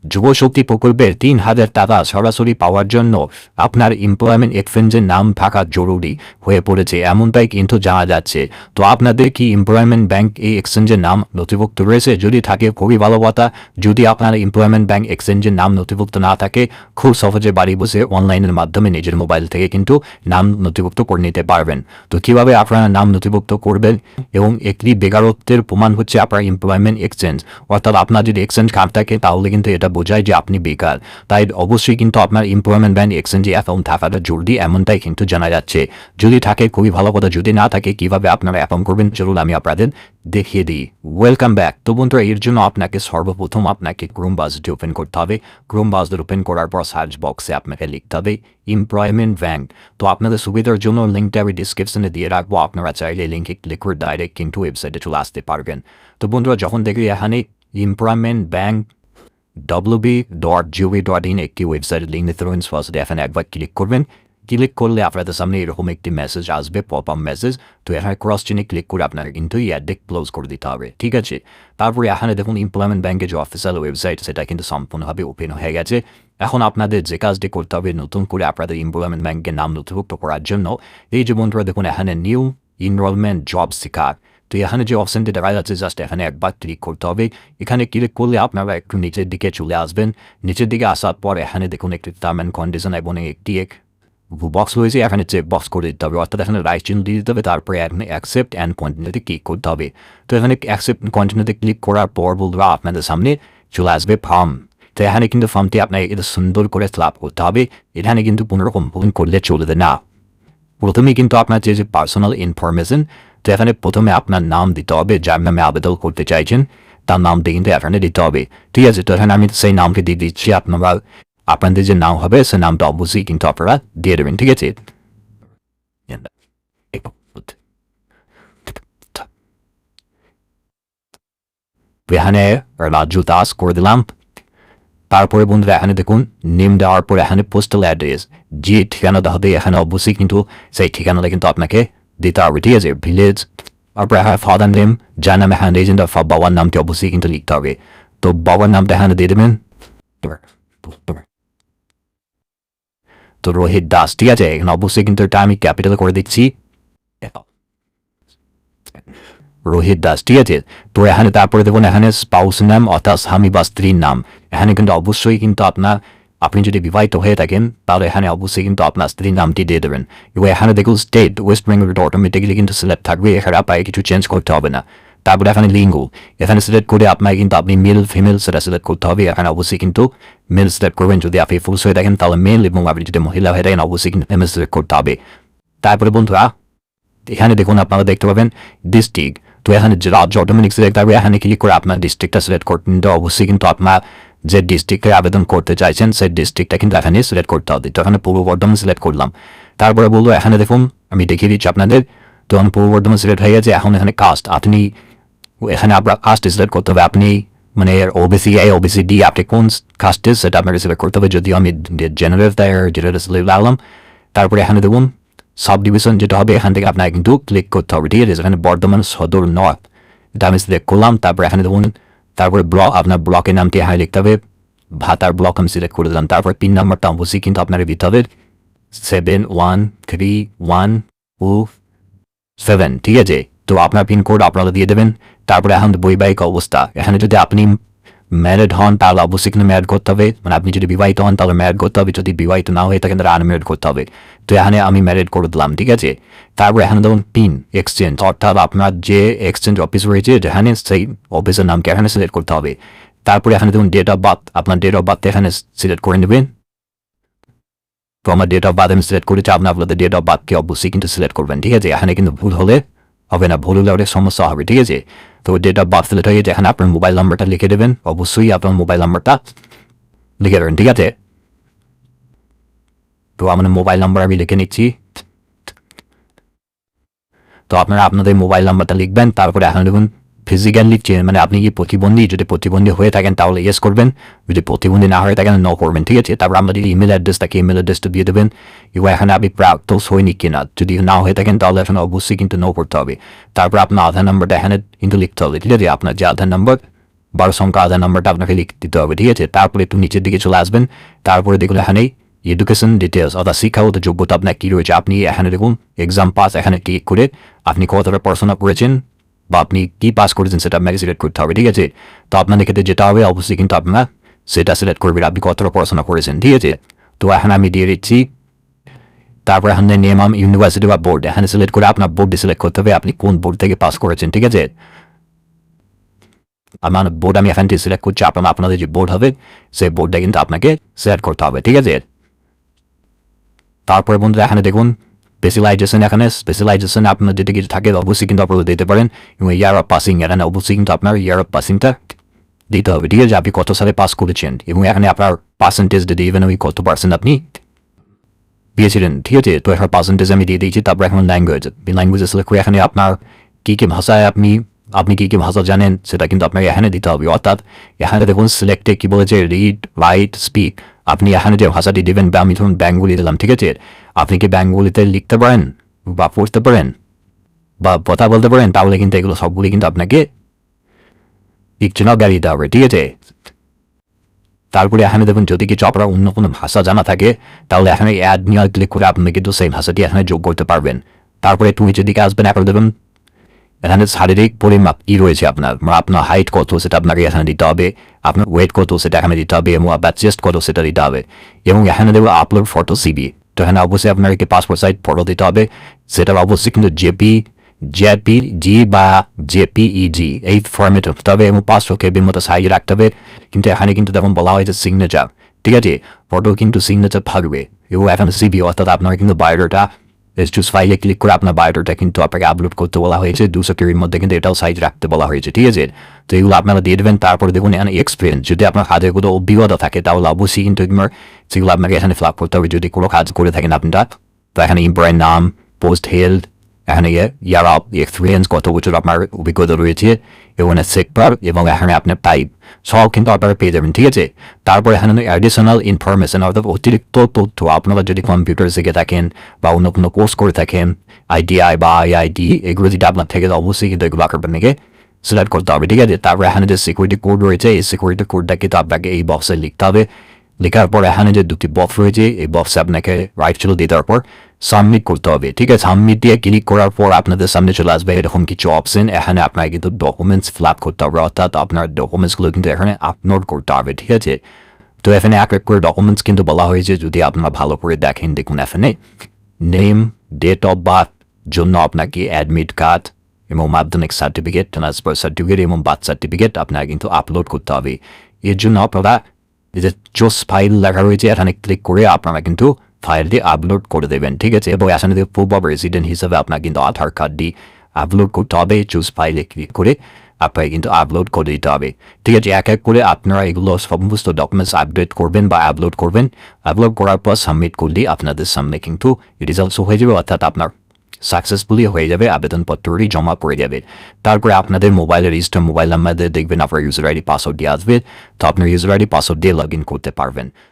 যুবশক্তি প্রকল্পের ৩,০০০ টাকা সরাসরি পাওয়ার জন্য আপনার এমপ্লয়মেন্ট এক্সচেঞ্জের নাম থাকা জরুরি হয়ে পড়েছে, এমনটাই কিন্তু জানা যাচ্ছে। তো আপনাদের কি এমপ্লয়মেন্ট ব্যাংক এই এক্সচেঞ্জের নাম নথিভুক্ত রয়েছে? যদি থাকে খুবই ভালো কথা। যদি আপনার এমপ্লয়মেন্ট ব্যাংক এক্সচেঞ্জের নাম নথিভুক্ত না থাকে, খুব সহজে বাড়ি বসে অনলাইনের মাধ্যমে নিজের মোবাইল থেকে কিন্তু নাম নথিভুক্ত করে নিতে পারবেন। তো কিভাবে আপনারা নাম নথিভুক্ত করবেন এবং একটি বেকারত্বের প্রমাণ হচ্ছে আপনার এমপ্লয়মেন্ট এক্সচেঞ্জ, অর্থাৎ আপনার যদি এক্সচেঞ্জ কার্ড থাকে তাহলে কিন্তু এটা বোঝায় যে আপনি বেকার। তাই অবশ্যই কিন্তু আপনার এমপ্লয়মেন্ট ব্যাংক এক্সচেঞ্জে অ্যাকাউন্ট থাকাটা জরুরি, এমনটাই কিন্তু জানা যাচ্ছে। যদি থাকে খুবই ভালো কথা, যদি না থাকে কিভাবে আপনারা অ্যাকাউন্ট করবেন চলুন আমি আপনাদের দেখিয়ে দিই। Welcome back. তো বন্ধুরা, এর জন্য আপনাকে সর্বপ্রথম আপনাকে ক্রোম ব্রাউজারটি ওপেন করতে হবে। ক্রোম ব্রাউজার ওপেন করার পর সার্চ বক্সে আপনাকে লিখতে হবে এমপ্লয়মেন্ট ব্যাংক। তো আপনাদের সুবিধার জন্য লিঙ্কটা আমি ডিসক্রিপশনে দিয়ে রাখবো, আপনারা চাইলে লিঙ্কে ক্লিক করে ডাইরেক্ট কিন্তু ওয়েবসাইটে চলে আসতে পারবেন। তো বন্ধুরা, যখন দেখি এখানে এমপ্লয়মেন্ট ব্যাংক wb.gov.in একটি ওয়েবসাইটের লিঙ্ক দিতে রয়েছে, ফার্স্ট এখানে একবার ক্লিক করবেন। ক্লিক করলে আপনাদের সামনে এরকম একটি মেসেজ আসবে, পপ আপ মেসেজ। তো এখানে ক্রস চিহ্নে ক্লিক করে আপনারা কিন্তু এই অ্যাডে ক্লোজ করে দিতে হবে, ঠিক আছে। তারপরে এখানে দেখুন এমপ্লয়মেন্ট ব্যাংকের যে অফিসিয়াল ওয়েবসাইট সেটা কিন্তু সম্পূর্ণভাবে ওপেন হয়ে গেছে। এখন আপনাদের যে কাজটি করতে হবে, নতুন করে আপনাদের এমপ্লয়মেন্ট ব্যাংকের নাম নথিভুক্ত করার জন্য এই যে বন্ধুরা দেখুন এখানে নিউ এনরোলমেন্ট জব সিকার। তো এখানে যে অপশনটি দেখা যাচ্ছে জাস্ট এখানে একবার ক্লিক করতে হবে। এখানে ক্লিক করলে আপনারা একটু নিচের দিকে চলে আসবেন। নিচের দিকে আসার পর এখানে দেখুন একটি টার্ম অ্যান্ড কন্ডিশন এবং একটি বক্স রয়েছে, এখানে চেক বক্স করে দিতে হবে, অর্থাৎ এখানে রাইট চিহ্ন দিয়ে দিতে হবে। তারপরে এখানে অ্যাকসেপ্ট অ্যান্ড কন্টিনিউতে ক্লিক করতে হবে। তো এখানে অ্যাকসেপ্ট কন্টিনিউতে ক্লিক করার পর বলবো আপনাদের সামনে চলে আসবে ফর্ম। তো এখানে কিন্তু ফর্মটি আপনাকে এটা সুন্দর করে ফিল আপ করতে হবে। এখানে কিন্তু পুনরকম করলে চলবে না। প্রথমেই কিন্তু আপনার যে পার্সোনাল ইনফরমেশন, তো এখানে প্রথমে আপনার নাম দিতে হবে, যার নামে আবেদন করতে চাইছেন তার নামটি কিন্তু এখানে দিতে হবে, ঠিক আছে। তো এখানে আমি সেই নামকে দিয়ে দিচ্ছি, আপনারা আপনাদের যে নাম হবে সে নামটা অবশ্যই কিন্তু আপনারা দিয়ে দেবেন, ঠিক আছে। এখানে রাজ্য দাস করে দিলাম। তারপরে বন্ধুরা এখানে দেখুন নেম দেওয়ার পরে এখানে পোস্টাল অ্যাড্রেস, যে ঠিকানাটা হবে এখানে অবশ্যই কিন্তু সেই ঠিকানাটা কিন্তু আপনাকে দিতে হবে, ঠিক আছে। ভিলেজ, তারপরে এখানে ফাদার নেম, যার নামে এখানে রেজেন্ট অফ বাবার নামটি অবশ্যই কিন্তু লিখতে হবে। তো বাবার নামটা এখানে দিয়ে দেবেন, তো রোহিত দাস, ঠিক আছে। এখানে অবশ্যই কিন্তু এটা আমি ক্যাপিটাল করে দিচ্ছি, রোহিত দাস, ঠিক আছে। তো এখানে তারপরে দেখুন এখানে স্পাউস নাম অর্থাৎ স্বামী বা স্ত্রীর নাম, এখানে কিন্তু অবশ্যই কিন্তু আপনি যদি বিবাহিত হয়ে থাকেন তাহলে এখানে অবশ্যই কিন্তু আপনার স্ত্রীর নামটি দিয়ে দেবেন। এবং এখানে দেখুন স্টেট ওয়েস্ট বেঙ্গল অটোমেটিক্যালি কিন্তু সিলেক্ট থাকবে, এখানে আপনাকে কিছু চেঞ্জ করতে হবে না। তারপরে এখানে লিঙ্গ এখানে সিলেক্ট করে আপনাকে কিন্তু আপনি মেল ফিমেল সেটা সিলেক্ট করতে হবে। এখানে অবশ্যই কিন্তু মেল সিলেক্ট করবেন, যদি আপনি ফুলস হয়ে থাকেন তাহলে মেল, এবং আপনি যদি মহিলা হয়ে থাকেন অবশ্যই কিন্তু ফিমেল সিলেক্ট করতে হবে। তারপরে বন্ধুরা এখানে দেখুন আপনারা দেখতে পাবেন ডিস্ট্রিক্ট, তো এখানে যে রাজ্য অটোমেটিক সিলেক্ট থাকবে, এখানে ক্লিক করে আপনার ডিস্ট্রিক্টটা সিলেক্ট করতে অবশ্যই কিন্তু আপনার যে ডিস্ট্রিক্টে আবেদন করতে চাইছেন সেই ডিস্ট্রিক্টটা কিন্তু এখানে সিলেক্ট করতে হবে। তো এখানে পূর্ব বর্ধমান সিলেক্ট করলাম। তারপরে বলবো এখানে দেখুন আমি দেখিয়ে দিচ্ছি আপনাদের, তো এখন পূর্ব বর্ধমান সিলেক্ট হয়ে গেছে। এখন এখানে কাস্ট, আপনি এখানে আপনার কাস্ট সিলেক্ট করতে হবে, আপনি মানে ওবিসি এ ওবিসি ডি, আপনি কোন কাস্টে সেটা আপনাকে সিলেক্ট করতে হবে। যদিও আমি জেনারেল সিলেক্ট লাগলাম। তারপরে এখানে দেখুন সাব ডিভিশন যেটা হবে এখান থেকে আপনাকে কিন্তু ক্লিক করতে হবে, ঠিক আছে। এখানে বর্ধমান সদর নর্থ এটা আমি সিলেক্ট করলাম। তারপরে এখানে দেখুন তারপরে ব্লক, আপনার ব্লকের নামটি এখানে লিখতে হবে, ভাতার ব্লক আমি সিলেক্ট করে দিলাম। তারপর পিন নাম্বারটা অবশ্যই কিন্তু আপনাকে দিতে হবে 71317, ঠিক আছে। তো আপনার পিনকোড আপনারা দিয়ে দেবেন। তারপরে এখন বৈবাহিক অবস্থা, এখানে যদি আপনি ম্যারিড হন তাহলে অবশ্যই কিন্তু ম্যারিড করতে হবে, মানে আপনি যদি বিবাহিত হন তাহলে ম্যারিড করতে হবে, যদি বিবাহিত না হয়ে থাকেন তাহলে আনম্যারিড করতে হবে। তো এখানে আমি ম্যারিড করে দিলাম, ঠিক আছে। তারপরে এখানে ধরুন পিন এক্সচেঞ্জ, অর্থাৎ আপনার যে এক্সচেঞ্জ অফিস রয়েছে যেখানে সেই অফিসের নামকে এখানে সিলেক্ট করতে হবে। তারপরে এখানে ধরুন ডেট অফ বার্থ, আপনার ডেট অফ বার্থ এখানে সিলেক্ট করে নেবেন। তো আমার ডেট অফ বার্থ আমি সিলেক্ট করেছি, আপনাদের ডেট অফ বার্থকে অবশ্যই কিন্তু সিলেক্ট করবেন, ঠিক আছে। এখানে কিন্তু ভুল হলে হবে না, ভুল হলে অনেক সমস্যা হবে, ঠিক আছে। তো ডেট অফ বার্থ সিলেক্ট হয়ে গেছে, এখানে আপনার মোবাইল নাম্বারটা লিখে দেবেন, অবশ্যই আপনার মোবাইল নাম্বারটা লিখে দেবেন, ঠিক আছে। তো আমার মোবাইল নাম্বার আমি লিখে নিচ্ছি। তো আপনারা আপনাদের মোবাইল নাম্বারটা লিখবেন। তারপরে এখন দেখুন ফিজিক্যালি মানে আপনি কি প্রতিবন্ধী, যদি প্রতিবন্ধী হয়ে থাকেন তাহলে ইয়েস করবেন, যদি প্রতিবন্ধী না হয়ে থাকেন নো করবেন, ঠিক আছে। তারপর আমাদের ইমেল অ্যাড্রেস থাকে, ইমেল অ্যাড্রেসটা দিয়ে দেবেন। এবার এখানে আপনি প্রাপ্ত সৈনিক কিনা, যদি না হয়ে থাকেন তাহলে এখানে অবশ্যই কিন্তু নো করতে হবে। তারপর আপনার আধার নাম্বারটা এখানে কিন্তু লিখতে হবে, ঠিক আছে। আপনার যে আধার নাম্বার 12 সংখ্যা আধার নাম্বারটা আপনাকে লিখে দিতে হবে, ঠিক আছে। তারপরে একটু নিচের দিকে চলে আসবেন, তারপরে দেখুন এখানে এডুকেশন ডিটেলস অর্থাৎ শিক্ষাগত যোগ্যতা আপনার কী রয়েছে। আপনি এখানে দেখুন এক্সাম পাস, এখানে ক্লিক করে আপনি কতটা পড়াশোনা করেছেন বা আপনি কি পাস করেছেন সেটা আপনাকে সিলেক্ট করতে হবে, ঠিক আছে। তো আপনাদের ক্ষেত্রে যেটা হবে অবশ্যই কিন্তু আপনার সেটা সিলেক্ট করবেন আপনি কতটা পড়াশোনা করেছেন, ঠিক আছে। তো এখানে আমি দিয়ে দিচ্ছি, তারপর এখানে নেম ইউনিভার্সিটি বা বোর্ড, এখানে সিলেক্ট করে আপনার বোর্ডে সিলেক্ট করতে হবে আপনি কোন বোর্ড থেকে পাস করেছেন, ঠিক আছে। আমার বোর্ড আমি এখান থেকে সিলেক্ট করছি, আপনাদের যে বোর্ড হবে সেই বোর্ডটা কিন্তু আপনাকে সিলেক্ট করতে হবে, ঠিক আছে। তারপরে বন্ধুরা এখানে দেখুন স্পেশালাইজেশন, এখানে স্পেশালাইজেশন আপনার যেটা কিছু থাকে অবশ্যই কিন্তু আপনারা দিতে পারেন, এবং ইয়ার অফ পাসিং এখানে অবশ্যই কিন্তু আপনার ইয়ার অফ পাসিংটা দিতে হবে, ঠিক আছে, আপনি কত সালে পাস করেছেন, এবং এখানে আপনার পার্সেন্টেজ দিয়ে দেবেন ওই কত পার্সেন্ট আপনি পেয়েছিলেন, ঠিক আছে। তো এখন পার্সেন্টেজ আমি দিয়ে দিয়েছি। তারপর এখন ল্যাঙ্গুয়েজ সিলেক্ট করে এখানে আপনার কী কী ভাষায় আপনি কী কী ভাষা জানেন সেটা কিন্তু আপনাকে এখানে দিতে হবে। অর্থাৎ এখানে দেখুন সিলেক্টে কী বলেছে, রিড, রাইট, স্পিক। আপনি এখানে যে ভাষাটি দেবেন, আমি ধরুন বেঙ্গলি দিলাম, ঠিক আছে। আপনি কি বেঙ্গলিতে লিখতে পারেন বা পড়তে পারেন বা কথা বলতে পারেন, তাহলে কিন্তু এগুলো সবগুলি কিন্তু আপনাকে ডিকশনারি দিতে হবে, ঠিক আছে। তারপরে এখানে দেখুন যদি কিছু আপনার অন্য কোনো ভাষা জানা থাকে তাহলে এখানে অ্যাড নিয়ে ক্লিক করে আপনি কিন্তু সেই ভাষাটি এখানে যোগ করতে পারবেন। তারপরে একটু নিচের দিকে আসবেন, এখন দেখুন এখানে শারীরিক পরিমাপ কী রয়েছে আপনার হাইট কত সেটা আপনাকে এখানে দিতে হবে, আপনার ওয়েট কত সেটা এখানে দিতে হবে, এবং আপনার চেস্ট কত সেটা দিতে হবে, এবং এখানে দেখবো আপলোড ফটো সিবি। তো এখানে অবশ্যই আপনাকে পাসপোর্ট সাইজ ফটো দিতে হবে, সেটা অবশ্যই কিন্তু জেপিজি বা জেপিইজি এই ফর্মেট হতে হবে, এবং 500 কেবির মতো সাইজ রাখতে হবে। কিন্তু এখানে কিন্তু তখন বলা হয়েছে সিগনেচার, ঠিক আছে, ফটো কিন্তু সিগনেচার থাকবে, এবং এখানে সিবি অর্থাৎ আপনার কিন্তু বায়োডাটা চুজ ফাইলে ক্লিক করে আপনার বায়োডাটা কিন্তু আপনাকে আপলোড করতে বলা হয়েছে, 200 কেবির মধ্যে কিন্তু এটাও সাইজ রাখতে বলা হয়েছে, ঠিক আছে। তো এগুলো আপনারা দিয়ে দেবেন। তারপরে দেখুন এখানে এক্সপিরিয়েন্স, যদি আপনার কাজের কোনো অভিজ্ঞতা থাকে তাহলে অবশ্যই কিন্তু সেগুলো আপনাকে এখানে ফিল আপ করতে হবে, যদি কোনো কাজ করে থাকেন আপনারা। তো এখানে এমপ্লয়ের নাম, পোস্ট হেল্ড, এখানে ইয়ার অফ এক্সপিরিয়েন্স কত বছর আপনার অভিজ্ঞতা রয়েছে, এবং সেক্টর, এবং এখানে আপনার টাইপ সব কিন্তু আপনারা পেয়ে যাবেন, ঠিক আছে। তারপর এখানে অ্যাডিশনাল ইনফরমেশন অর্থাৎ অতিরিক্ত তথ্য, আপনারা যদি কম্পিউটার শিখে থাকেন বা অন্য কোনো কোর্স করে থাকেন, আইটিআই বা আইআইটি, এগুলো যদি আপনার থেকে অবশ্যই কিন্তু এগুলো আপনাকে সিলেক্ট করতে হবে, ঠিক আছে। তারপর এখানে যে সিকিউরিটি কোড রয়েছে এই সিকিউরিটি কোডটা কিন্তু আপনাকে এই বক্সে লিখতে হবে। লেখার পর এখানে যে দুটি বক্স রয়েছে এই বক্সে আপনাকে রাইট ছিল দিয়ে দেওয়ার পর সাবমিট করতে হবে, ঠিক আছে। সাবমিট দিয়ে ক্লিক করার পর আপনাদের সামনে চলে আসবে এরকম কিছু অপশন, এখানে আপনাকে কিন্তু ডকুমেন্টস ফিল আপ করতে হবে, অর্থাৎ আপনার ডকুমেন্টসগুলো কিন্তু এখানে আপলোড করতে হবে, ঠিক আছে। তো এখানে এক এক করে ডকুমেন্টস কিন্তু বলা হয়েছে, যদি আপনারা ভালো করে দেখেন, দেখুন এখানে নেম, ডেট অফ বার্থ জন্য আপনাকে অ্যাডমিট কার্ড এবং মাধ্যমিক সার্টিফিকেট, ট্রান্সফার সার্টিফিকেট এবং বার্থ সার্টিফিকেট আপনারা কিন্তু আপলোড করতে হবে। এর জন্য আপনারা এই যে চুজ ফাইল লেখা রয়েছে এখানে ক্লিক করে আপনারা কিন্তু ফাইলটি আপলোড করে দেবেন, ঠিক আছে। এবং এখানে প্রুফ অফ রেসিডেন্ট হিসেবে আপনার কিন্তু আধার কার্ডটি আপলোড করতে হবে, চুজ ফাইলে ক্লিক করে আপনাকে কিন্তু আপলোড করে দিতে হবে, ঠিক আছে। এক এক করে আপনারা এগুলো সমস্ত ডকুমেন্টস আপডেট করবেন বা আপলোড করবেন, আপলোড করার পর সাবমিট করলে আপনাদের সামনে কিন্তু রেজাল্টস হয়ে যাবে, অর্থাৎ আপনার সাকসেসফুলি হয়ে যাবে, আবেদনপত্রটি জমা পড়ে যাবে। তারপরে আপনাদের মোবাইলের রেজিস্টার মোবাইল নাম্বার দেখবেন আপনার ইউজার আইডি পাসওয়ার্ড দিয়ে আসবে, তো আপনার ইউজার আইডি পাসওয়ার্ড দিয়ে লগ ইন করতে পারবেন।